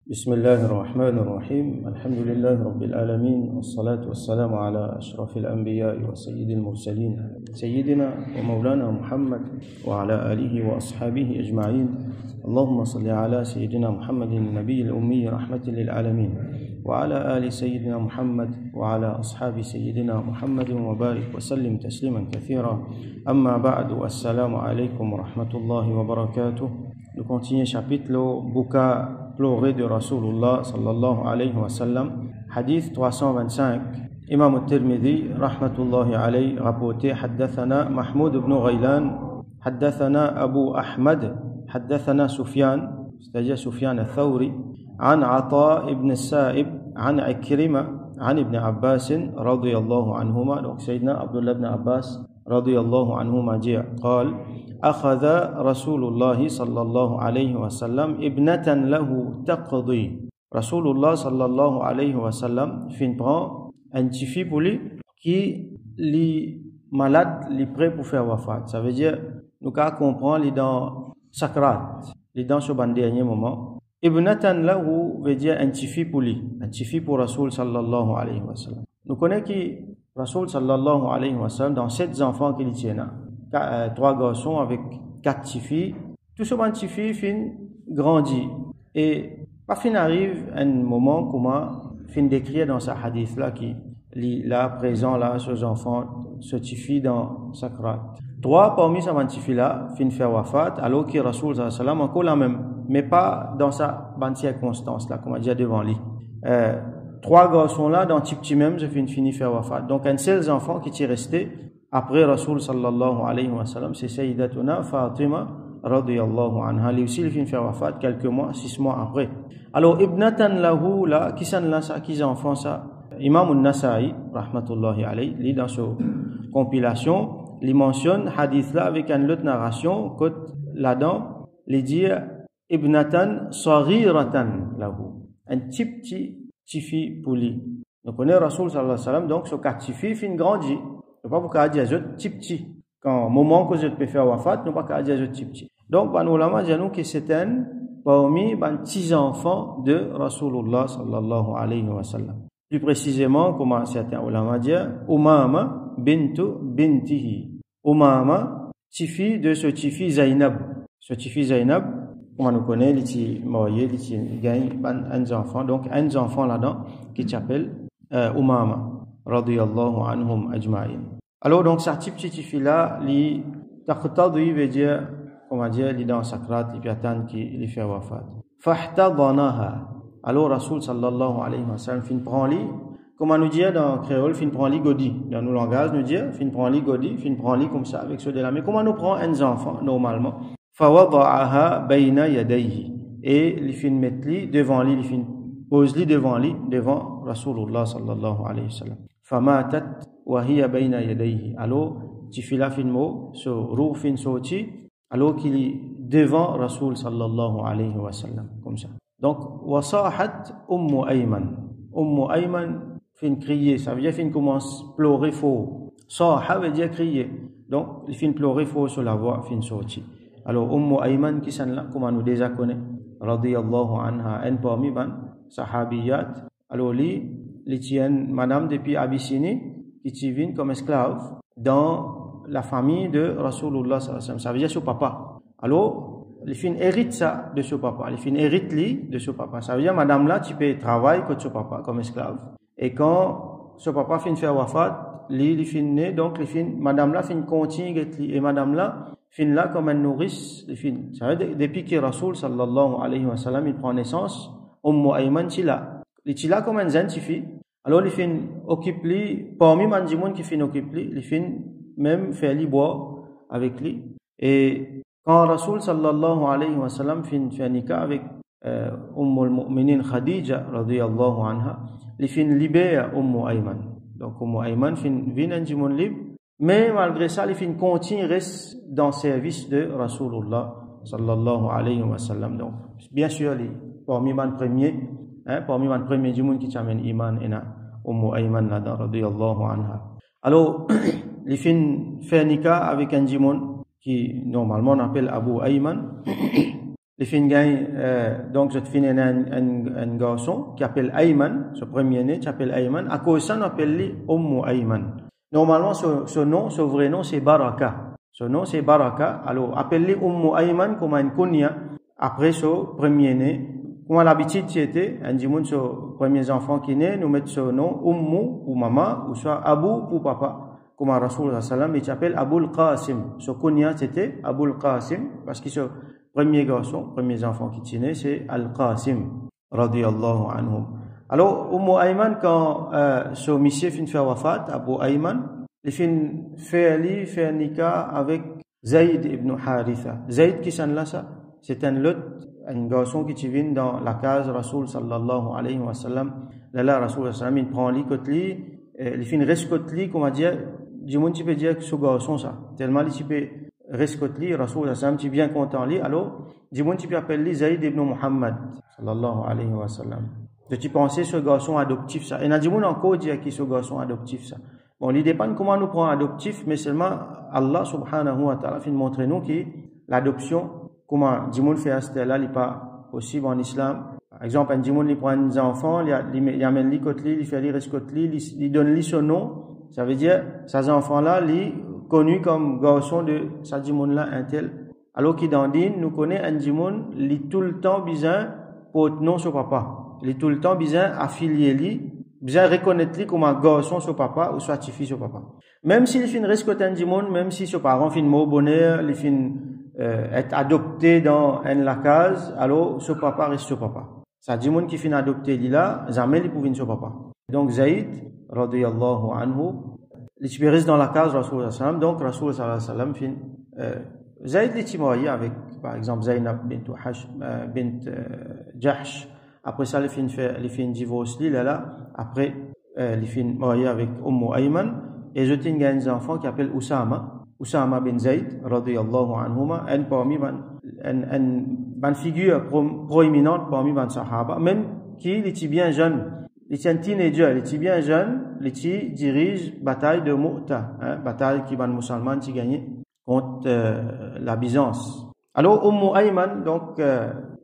بسم الله الرحمن الرحيم الحمد لله رب العالمين والصلاة والسلام على أشرف الأنبياء وسيد المرسلين سيدنا ومولانا محمد وعلى آله وأصحابه أجمعين اللهم صل على سيدنا محمد النبي الأمي رحمة للعالمين وعلى آل سيدنا محمد وعلى أصحاب سيدنا محمد وبارك وسلم تسليما كثيرا أما بعد والسلام عليكم ورحمة الله وبركاته. Nous continuons chapitre Bouka pleuré de Rasulullah sallallahu alayhi wa sallam, hadith 325. Imam al-Tirmidhi rahmatullahi alayhi rapporté حدثنا محمود بن غيلان حدثنا أبو أحمد حدثنا سفيان c'est-à-dire سفيان الثوري عن عطاء بن السائب عن عكرمة عن ابن عباس رضي الله عنهما. Donc Sayyidina Abdullah ibn Abbas رضي الله عنهما قال أخذ رسول الله صلى الله عليه وسلم ابنة له تقضي. رسول الله صلى الله عليه وسلم prend un petit fils pour lui qui est malade, il est prêt pour faire wafat. Ça veut dire nous comprend les dans sakrat, les dans ce dernier moment. Ibnatan lahu veut dire un petit fils pour lui, un petit fils pour Rasul sallallahu alayhi wa sallam. Nous connaissons que Rasul sallallahu alayhi wa sallam dans 7 enfants qu'il tient, 3 garçons avec 4 petits filles. Tout ce petit filles fin grandit et pas fin arrive un moment comment fin décrire dans sa hadith là qui là présent là ces enfants ce petit fille dans sakrat. 3 parmi ces petits filles là fin faire wafat alors que Rasul sallallahu alayhi wa sallam encore la même mais pas dans sa bonne circonstance là comme on dit devant lui. 3 garçons là dans petit même je fini faire wafat. Donc un seul enfant qui est resté après Rasul sallallahu alayhi wa sallam, c'est Sayyidatuna Fatima radiyallahu anha. Lui aussi, il vient faire wafat quelques mois, 6 mois après. Alors, Ibnatan lahu, là, qui s'en là, ça, qui enfants ça? Imam al-Nasa'i, rahmatullahi alayhi, lui, dans sa compilation, il mentionne hadith là avec une autre narration, que là-dedans, il dit Ibnatan saghiratan lahu. Un petit fille pour lui. Donc, on est Rasul sallallahu alayhi wa sallam, donc, ce petit fille, fin grandit. Nous pas pour dire petit quand moment que je peux faire wafat nous pas dire petit donc nous ulama disons que c'est un parmi les petits enfants de Rasulullah sallallahu alayhi wa sallam. Plus précisément comment certains ulama disent Umama bintu bintihi. Umama fille de ce fille Zainab. Ce fille Zainab comment nous connaît les petits mariés les petits gagne un enfant donc un enfant là-dedans qui s'appelle Umama radiyallahu anhum ajma'in. Alors donc sa petite fille là li taqtadi veut dire comment dire li dans sakrat li attend qui li fait wafat fahtadanaha. Alors Rasul sallallahu alayhi wa sallam fin prend li comment nous dire dans créole fin prend li godi dans nos langages nous dire fin prend li godi fin prend li comme ça avec ceux de là mais comment nous prend un enfant normalement fawada'aha bayna yadayhi et li fin mettre li devant li fin pose li devant Rasulullah sallallahu alayhi wa sallam famatat wa hiya bayna yadayhi. Alors tifila fin mo so ruh fin soti alors qu'il est devant Rasul sallallahu alayhi wa sallam comme ça. Donc wasahat ummu ayman fin crier, ça veut dire fin commence pleurer fort. Saha veut dire crier, donc il fin pleurer fort sur la voix fin soti. Alors ummu ayman qui s'en là comment nous déjà connaît radiyallahu anha en parmi ban sahabiyat. Alors les tiennent madame depuis Abyssinie qui vient comme esclave dans la famille de Rasulullah sallallahu alayhi wa sallam. Ça veut dire son papa. Alors les filles héritent ça de son papa. Les filles héritent lui de son papa. Ça veut dire madame là tu peux travailler comme son papa comme esclave. Et quand son papa finit faire wafat, les filles né donc les filles madame là finit continue et madame là finit là comme une nourrice les filles. Ça veut dire depuis que Rasul sallallahu alayhi wa sallam il prend naissance, Ayman tila. Les tila comme un scientifique. Alors les fins occupent lui parmi les gens qui fin occupent lui les fins même faire lui boire avec lui et quand Rasul sallallahu alayhi wa sallam fin fait nikah avec Ummul Mu'minin Khadija radiyallahu anha les fin libère Ayman. Donc Ayman fin vient un gens libre mais malgré ça les fin continuent reste dans service de Rasulullah sallallahu alayhi wa sallam. Donc bien sûr les parmi les premiers parmi les premiers du monde qui amène iman et Ayman là radiyallahu anha. Alors les fins fait nikah avec un jimon qui normalement on appelle Abu Ayman Les filles gagnent, donc, je te finis un garçon qui appelle Ayman, ce premier-né, qui appelle Ayman. À cause de ça, on appelle lui Ayman. Normalement, ce nom, ce vrai nom, c'est Baraka. Ce nom, c'est Baraka. Alors, appelle-lui Ayman comme un kunya après ce premier-né. Comme l'habitude, c'était, un dimoun, ce premier enfant qui naît, nous mettons ce nom Ummu pour maman, ou soit Abu pour papa. Comme Rasul sallam, il s'appelle Abul Qasim. Ce kunya, c'était Abul Qasim, parce que ce premier garçon, premier enfant qui est né, c'est Al-Qasim, radiyallahu anhum. Alors, Ayman, quand ce monsieur fin faire wafat, Abu Ayman, il fait un nikah avec Zayd ibn Haritha. Zayd qui s'en là, ça, c'est un garçon qui vient dans la case Rasul sallallahu alayhi wa sallam. Là, Rasul sallam, il prend lui, il fait une rescotli, comment dire, du monde tu peux dire que ce garçon, ça, tellement il peut rescotli, Rasul sallam, tu es bien content lui, alors, du monde tu peux appeler Zayd ibn Muhammad sallallahu alayhi wa sallam. De tu penser ce garçon adoptif, ça. Et il y a du monde encore dire qui ce garçon adoptif, ça. Bon, l'idée dépend comment nous prenons adoptif, mais seulement Allah subhanahu wa ta'ala fait montrer nous que l'adoption, comment du monde fait ce là, il n'est pas possible en islam. Par exemple, un du monde, il prend des enfants, il amène les côtelés, il fait les rescoteli, il donne lui son nom. Ça veut dire, ces enfants-là, ils connus comme garçon de ce du monde-là, un tel. Alors qu'il dans Dine, nous connaissons un du monde, il tout le temps besoin pour nom sur papa. Il est tout le temps besoin affilier lui, besoin reconnaître lui comme un garçon sur papa ou soit fille sur papa. Même s'il fait une rescotin du monde, même si ses parents font mot bonheur, il fait être adopté dans la case, alors ce papa reste sur papa. Ça dit monde qui fait adopter lui là, jamais il pouvait sur papa. Donc Zayd radiyallahu anhu, il reste dans la case Rasul sallam. Donc Rasul sallam fin Zayd il marié avec par exemple Zainab bint Jahsh. Après ça, il fait une divorce là. Après, il fait marié avec Ayman. Et je tiens un enfant qui s'appelle Usama bin Zayd, radiyallahu anhuma, une figure proéminente parmi les Sahaba, même qui était bien jeune. Il était un teenager, il était bien jeune, il dirige bataille de Mu'ta, bataille qui les musulmans qui gagné contre la Byzance. Alors, Ayman, donc,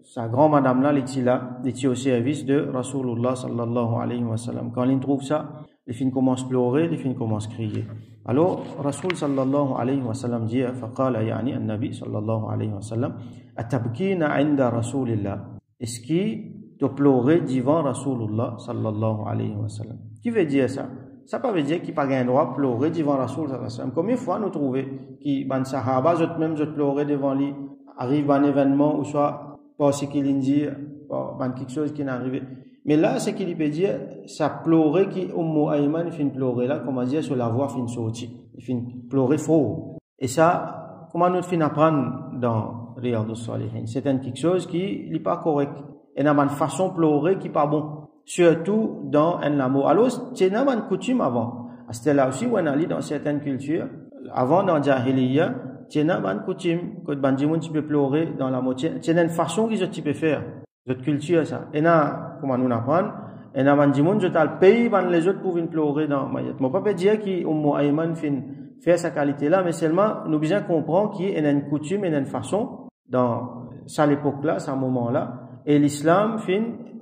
sa grand-madame là, elle était au service de Rasulullah sallallahu alayhi wa sallam. Quand il trouve ça, les filles commencent à pleurer, les filles commencent à crier. Alors, Rasul sallallahu alayhi wa sallam dit, فقال يعني النبي صلى الله عليه وسلم أتبكين عند رسول الله. Est-ce qu'il te pleurer devant Rasulullah sallallahu alayhi wa sallam? Qui veut dire ça? Ça ne veut pas dire qu'il n'a pas le droit de pleurer devant Rasul sallallahu alayhi wa sallam. Combien de fois nous trouvons que les Sahaba, eux-mêmes, pleurer devant lui, arrive un événement ou soit parce qu'il dit quelque chose qui n'est arrivé. Mais là, ce qu'il peut dire, ça pleurer qui Ayman il fait pleurer là, comment dire, sur la voix fin sortie. Il fait pleurer fort. Et ça, comment nous fin apprendre dans Riyadus Salihin? C'est quelque chose qui n'est pas correct. Et n'a une façon de pleurer qui n'est pas bon. Surtout dans un amour. Alors, c'est une coutume avant. C'était là aussi où on allait dans certaines cultures. Avant, dans Jahiliya, c'est une coutume que tu peux pleurer dans la moitié. C'est une façon que tu peux faire. Notre culture, ça. Et là, comment nous apprendre? Et là, tu le pays, les autres pouvaient pleurer dans ma yette. Je ne peux pas dire que Ayman fait sa qualité-là, mais seulement, nous besoin comprendre qu'il y a une coutume et une façon dans ça l'époque-là, ce moment-là. Et l'islam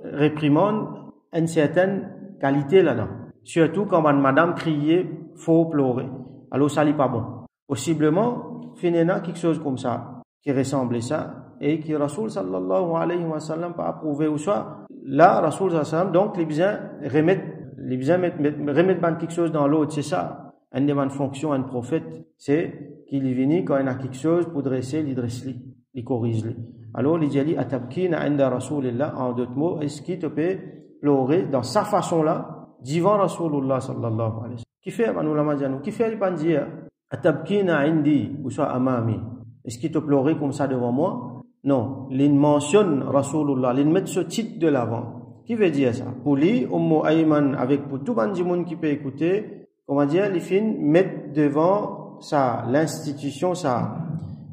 réprimande une certaine qualité là-dedans. Surtout quand madame criait, faut pleurer. Alors, ça n'est pas bon. Possiblement, finena quelque chose comme ça, qui ressemble à ça, et qui Rasul sallallahu alayhi wa sallam pas approuvé ou soit, là, Rasul sallallahu alayhi wa sallam, donc, les besoins remettre quelque chose dans l'autre, c'est ça. Une des fonctions d'un prophète, c'est qu'il est venu quand il a quelque chose pour dresser, il corrige. Alors, il dit, atabkina inda Rasulillah, en d'autres mots, est-ce qu'il te peut pleurer dans sa façon-là, devant Rasulullah sallallahu alayhi wa sallam? Qui fait, qui fait, il va dire, atabkina indi, ou soit amami. Est-ce qu'il te pleurait comme ça devant moi? Non. Il mentionne Rasulullah, il met ce titre de l'avant. Qui veut dire ça? Pour lui, Ayman, avec pour tout le monde qui peut écouter, comment dire, les filles mettent devant ça, l'institution, ça,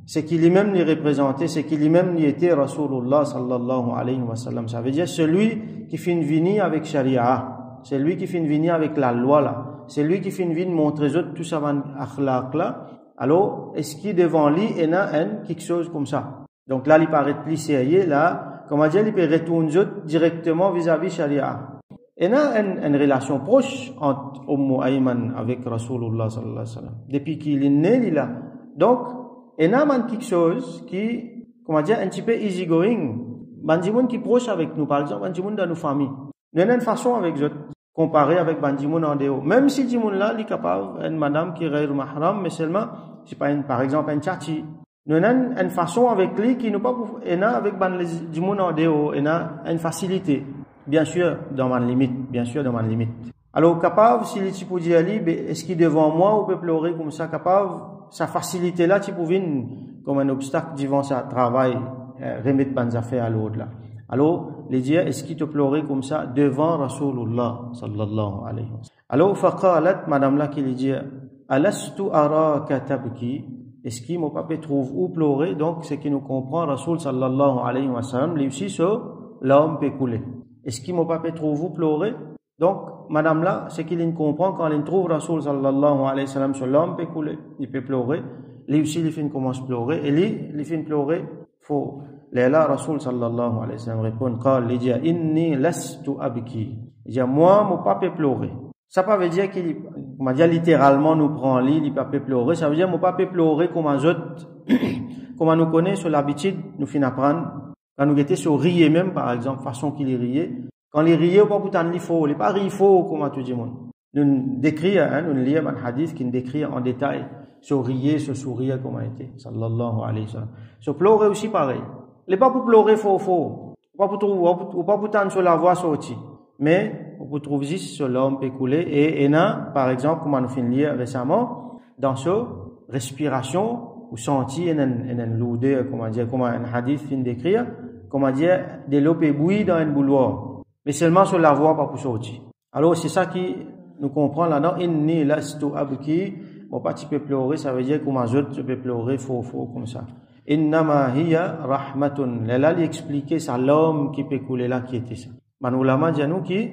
c'est qu'il lui-même les représentait, c'est qu'il lui-même y était Rasulullah sallallahu alayhi wa sallam. Ça veut dire celui qui fait une venir avec Sharia, c'est lui qui fait une venir avec la loi là. C'est lui qui fait une vie de montrer aux autres tout ça, akhlaq là. Alors, est-ce qu'il devant lui, il y a quelque chose comme ça? Donc là, il paraît plus sérieux, là, comment dire, il peut retourner directement vis-à-vis Sharia. Il y a une relation proche entre Ayman avec Rasulullah sallallahu alayhi wa sallam. Depuis qu'il est né, il est là. Donc, il y a quelque chose qui, comment dire, un petit peu easygoing. Bandimoun qui est proche avec nous, par exemple, Bandimoun dans nos familles. Nous avons une façon avec eux, comparé avec Bandimoun en dehors. Même si Dimoun là, il est capable, une madame qui est mahram, mais seulement, c'est pas par exemple, un tchati. Nous avons une façon avec lui qui nous pas, et avec Dimoun en dehors, il y a une facilité. Bien sûr, dans ma limite. Bien sûr, dans ma limite. Alors, capable, si les types disent Ali, est-ce qu'il devant moi, ou peut pleurer comme ça, capable, sa facilité là, tu peux venir comme un obstacle devant sa travail, remettre bonnes affaires à l'autre là. Alors, les dire, est-ce qu'il te pleurait comme ça, devant Rasulullah, sallallahu alayhi wa sallam. Alors, faqalat, madame là, qui lui dit, alastu araka tabki, est-ce qu'il mon papa trouve où pleurer, donc, c'est qu'il nous comprend, Rasul, sallallahu alayhi wa sallam, lui aussi, l'homme peut couler. Est-ce qu'il mon papa trouve où pleurer? Donc, madame là, c'est qu'il comprend quand il trouve Rasul sallallahu alayhi wa sallam sur l'homme peut couler, il peut pleurer. Lui aussi, il fait commence à pleurer. Et lui, il fait pleurer, faut, là, Rasul sallallahu alayhi wa sallam répond, il dit, inni lastu abki. Il dit, moi, mon papa pleurer. Ça pas veut dire qu'il, on dit littéralement, nous prend lit, il papa pleurer. Ça veut dire, mon papa pleurer comme un autre, comme nous connaît sur l'habitude, nous fin apprendre. Quand nous étions sur rier même, par exemple, façon qu'il riait. Quand il riait, on pas pour t'en faux. Il n'est pas ri faux, comme tout le monde. Nous décrit, nous lisons un hadith qui nous décrit en détail sur rier, sur sourire, comment il était. Sallallahu alayhi wa sallam. Sur pleurer aussi pareil. Il n'est pas pour pleurer faux. Pas pour t'en sur la voix sortie. Mais, on peut trouver juste sur l'homme pécoulé. Et par exemple, comme nous finissons lire récemment, dans ce respiration, ou senti un loudé, comment dire, comme un hadith fin d'écrire, comment dire, de l'eau peut bouillir dans un bouilloire. Mais seulement sur la voix, pas pour sortir. Alors, c'est ça qui nous comprend là-dedans. Inni lastu abki. Bon, pas tu peux pleurer, ça veut dire comme un autre, tu peux pleurer, faux, comme ça. Innama hiya rahmatun. Là, il expliquait ça, l'homme qui peut couler là, qui était ça. Manoulama dit à nous qui,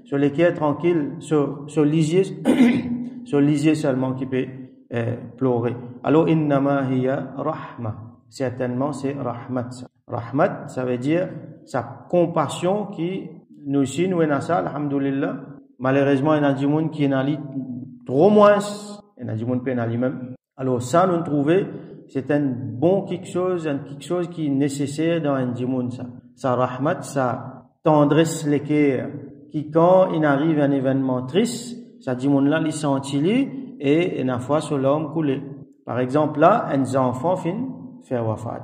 sur les quais tranquilles, sur lisier seulement qui peut pleurer. Alors, innama hiya rahma. Certainement, c'est rahmat. Rahmat, ça veut dire sa compassion qui, nous aussi, nous en ça, alhamdulillah. Malheureusement, il y a des gens qui en ont trop moins. Il y a des gens qui en ont même. Alors, ça, nous trouver, c'est un bon quelque chose qui est nécessaire dans un monde, ça. Sa rahmat, sa tendresse, l'équerre, qui, quand il arrive un événement triste, ça dit, mon là, il sentit et une fois sur l'homme coulé. Par exemple, là, un enfant fin faire wafat.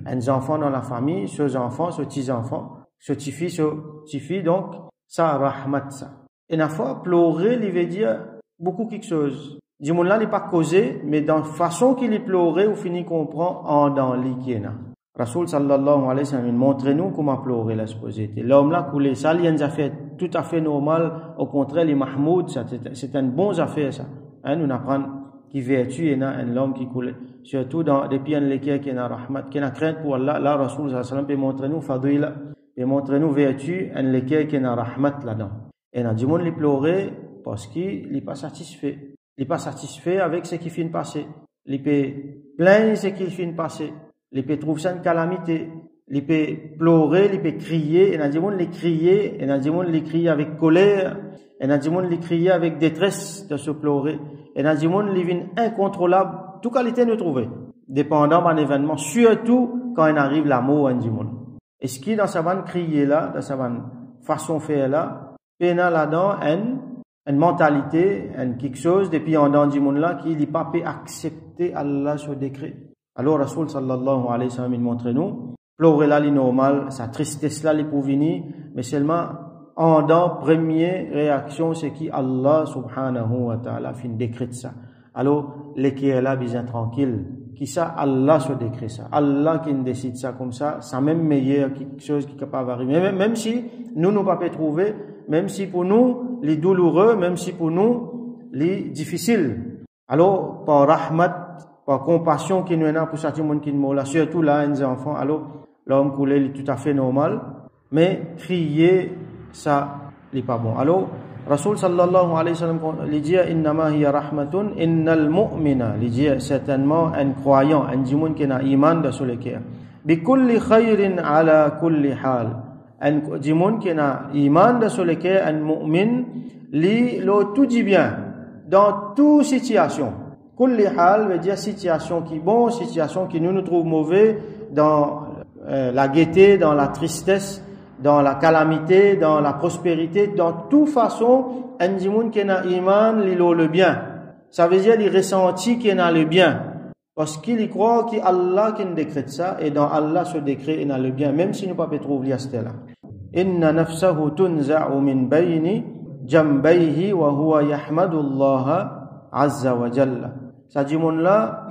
Un enfant dans la famille, ce enfants, ce petits-enfants, ce petit-fille, donc, ça, rahmat, ça. Et une fois, pleurer, il veut dire beaucoup quelque chose. Dis mon là, il n'est pas causé, mais dans la façon qu'il est pleuré, on finit comprend en dans l'ikena. Rasoul sallallahu alayhi wa sallam, montrez-nous comment pleurer la supposité. L'homme là coulé, ça, il y a une affaire tout à fait normale. Au contraire, les Mahmoud, c'est une bonne affaire, ça. Hein, nous apprenons qui vertu et un l'homme qui coule. Surtout dans des pieds lesquels qui n'a rahmat, qui n'a crainte pour Allah, là, Rasoul sallallahu alayhi wa sallam, peut montrer nous fadila, peut montrer nous vertu, en lesquels qui n'a rahmat là-dedans. Et n'a dit mon les pleurer parce qu'il n'est pas satisfait. Il n'est pas satisfait avec ce qui finit de passer. Il peut plaindre ce qui finit de passer. Il peut trouver ça une calamité. Il peut pleurer, il peut crier. Et n'a dit mon les crier, et n'a dit mon les crier avec colère. Et n'a dit mon les crier avec détresse de se pleurer. Et n'a dit mon les vient incontrôlable. Toute qualité nous trouver. Dépendant d'un événement. Surtout quand il arrive l'amour, un dit mon. Est-ce qu'il dans sa vanne crier là, dans sa vanne façon de faire là, pénal là-dedans, une mentalité, quelque chose, depuis en dans du monde là, qui n'est pas peut accepter Allah sur décret. Alors, Rasoul sallallahu alayhi wa sallam, il montre nous, pleurer là, c'est normal, sa tristesse là, il peut venir, mais seulement, en dans, première réaction, c'est qui Allah subhanahu wa ta'ala, fin décrète ça. Alors, les qui est là, bien tranquille, qui ça, Allah sur décret ça. Allah qui décide ça comme ça, c'est même meilleur, quelque chose qui est capable d'arriver. Même si, nous pas trouver, même si pour nous, les douloureux, même si pour nous, les difficiles. Alors, par rahmat, par compassion qui nous est là pour certains monde qui nous là, surtout là, les enfants, alors, l'homme coulé, il est tout à fait normal, mais crier, ça, il n'est pas bon. Alors, Rasoul sallallahu alayhi wa sallam, il dit, innama hiya rahmatun, innal mu'mina, il dit, certainement, un croyant, un djimoun qui a iman de sur le cœur. بكل خير على كل حال ان جمون كنا iman sur lequel un mu'min li lo tout dit bien dans toute situation. كل حال veut dire situation qui bon, situation qui nous trouve mauvais, dans la gaieté, dans la tristesse, dans la calamité, dans la prospérité, dans toute façon un jimoun qui na iman li lo le bien. Ça veut dire il ressentit qu'il a le bien. Parce qu'il y croit qu'Allah qui décrète ça, et dans Allah ce décret il a le bien, même si nous ne pouvons pas trouver là. Inna nafsahu tunza'u min bayni jambayhi wa huwa yahmadullah azza wa jalla. Ça dit mon là,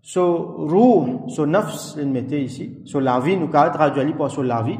ce ruh, ce nafs, il mettait ici, ce la vie, nous carré traduit pour ce la vie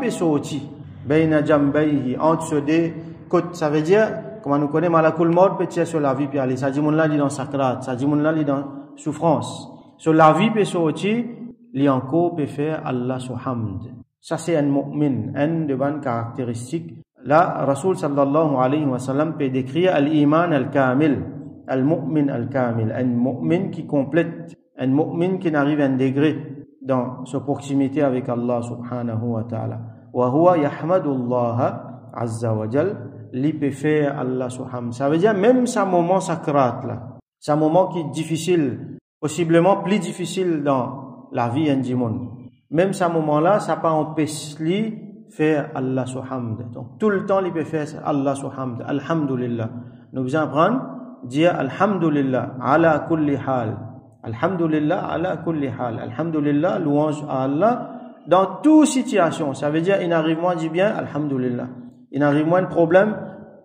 et ce oti. Bayna jambayhi, entre ce deux côtes, ça veut dire, comment nous connaissons malakul maut, peut-être sur la vie puis aller. Ça dit mon là, il est dans sakrat, ça dit mon là, il est dans souffrance. Sur la vie peut sortir, li encore peut faire Allah subhamd. Ça c'est un mu'min, un de bonnes caractéristiques. Là, Rasul sallallahu alayhi wa sallam peut décrire al-iman al-kamil, al-mu'min al-kamil, un mu'min qui complète, un mu'min qui n'arrive à un degré dans sa proximité avec Allah subhanahu wa ta'ala. Wa huwa yahmadullah azza wa jal, li peut faire Allah subhamd. Ça veut dire même sa moment sakrat là. C'est un moment qui est difficile, possiblement plus difficile dans la vie indimone. Même ce moment-là, ça pas empêche lui faire Allah subhamd. Donc tout le temps, il peut faire Allah subhamd. Alhamdulillah. Nous devons apprendre dire Alhamdulillah ala kulli hal. Alhamdulillah ala kulli hal. Alhamdulillah, louange à Allah dans toute situation. Ça veut dire, il arrive moi dit bien Alhamdulillah. Il arrive moi un problème,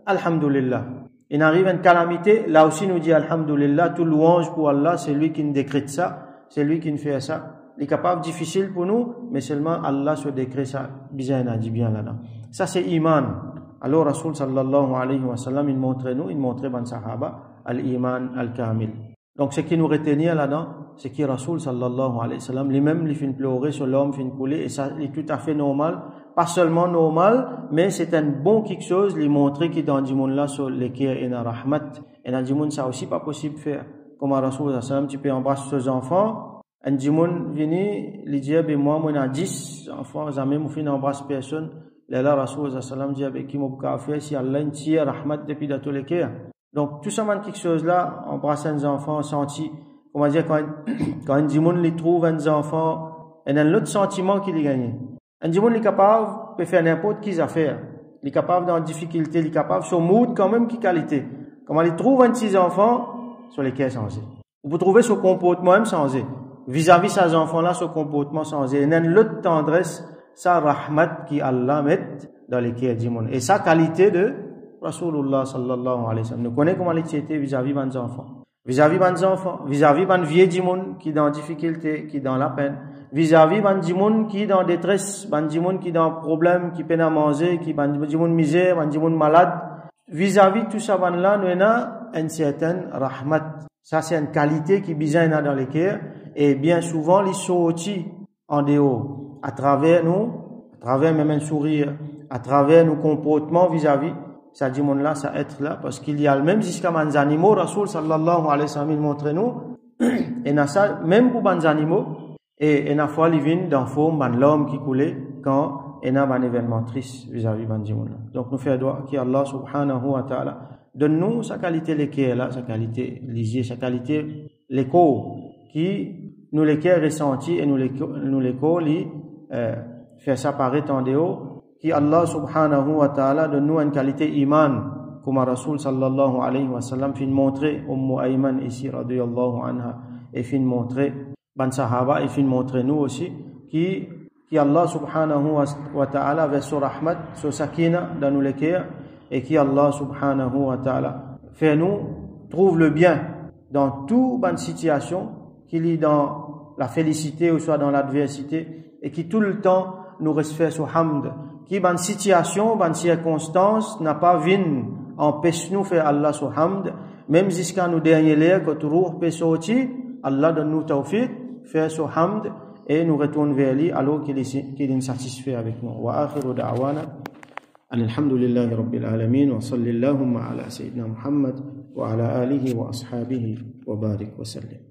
Alhamdulillah. Il arrive une calamité, là aussi nous dit Alhamdulillah, tout louange pour Allah, c'est lui qui nous décrète ça, c'est lui qui nous fait ça. Il est capable, difficile pour nous, mais seulement Allah se décrète ça. Bizarre, il a dit bien là-dedans. Ça c'est iman. Alors Rasul sallallahu alayhi wa sallam, il montrait ban sahaba, al-iman al-kamil. Donc ce qui nous retenir là-dedans, c'est que Rasul sallallahu alayhi wa sallam, lui-même, il fait pleurer sur l'homme, il fait couler, et ça est tout à fait normal. Pas seulement normal, mais c'est un bon quelque chose, lui montrer qu'il dans le monde là, sur lesquels il y a rahmat, et dans le monde ça aussi pas possible de faire. Comme à Rasul sallallahu alayhi wa sallam, tu peux embrasser ses enfants, un monde venu, il dit, ben moi, on a 10 enfants, jamais mon fils n'embrasse personne. Là, Rasul sallallahu alayhi wa sallam dit, avec qui mon faire si Allah ne tire rahmat depuis dans tous les cas. Donc, tout ça, quelque chose là, embrasser un enfant, senti, comment dire, quand un monde les trouve un enfant, il y a un autre sentiment qu'il a gagné. Un monde est capable de faire n'importe quelle affaire. Il est capable dans la difficulté, il est capable sur mood quand même qui qualité. Comment il trouve un petit enfant sur lesquels changer. Vous pouvez trouver ce comportement même changer. Vis-à-vis ces enfants-là, ce comportement changer. Il y a une autre tendresse, sa rahmat qui Allah met dans lesquels du monde. Et sa qualité de Rasulullah sallallahu alayhi wa sallam. Nous connaissons comment il était vis-à-vis de nos enfants. Vis-à-vis de nos enfants, vis-à-vis de vieux du monde qui est dans la difficulté, qui est dans la peine. Vis-à-vis de monde qui est dans détresse, de monde qui est dans problème, qui peine à manger, qui de monde misère, de monde malade. Vis-à-vis de tout ça, là, nous avons une certaine rahmat. Ça, c'est une qualité qui est dans les cœurs. Et bien souvent, les sorties en dehors, à travers nous, à travers même un sourire, à travers nos comportements vis-à-vis, ça dit monde là, ça être là, parce qu'il y a le même jusqu'à les animaux, Rasul sallallahu alayhi wa sallam, il montre nous, et na ça, même pour les animaux, et na fois, il vient dans forme, l'homme qui coulait, quand il y a un événement triste vis-à-vis de ce monde là. Donc, nous faisons droit qu'Allah subhanahu wa ta'ala donne-nous sa qualité l'équerre là, sa qualité lisier, sa qualité l'écho, qui nous l'équerre ressenti, et nous l'écho, fait ça paraître en dehors, qui Allah subhanahu wa ta'ala donne-nous une qualité iman, comme Rasul sallallahu alayhi wa sallam fin montrer Ayman ici radiyallahu anha, et fin montrer ban sahaba, et fin montrer nous aussi, qui Allah subhanahu wa ta'ala vers son rahmat, son sakina dans nous l'équerre, et qui Allah subhanahu wa ta'ala fait nous trouve le bien dans toute bonne situation, qu'il est dans la félicité ou soit dans l'adversité, et qui tout le temps nous reste fait sur hamd, qui dans situation, dans circonstance n'a pas vin empêche nous faire Allah sur hamd, même jusqu'à nous dernier l'air que tout peut sortir, Allah donne nous tawfiq, faire sur hamd et nous retourne vers lui alors qu'il est satisfait avec nous. Wa akhiru da'wana alhamdulillahi rabbil alamin wa sallallahu ala sayyidina Muhammad wa ala alihi wa ashabihi wa barik wa sallim.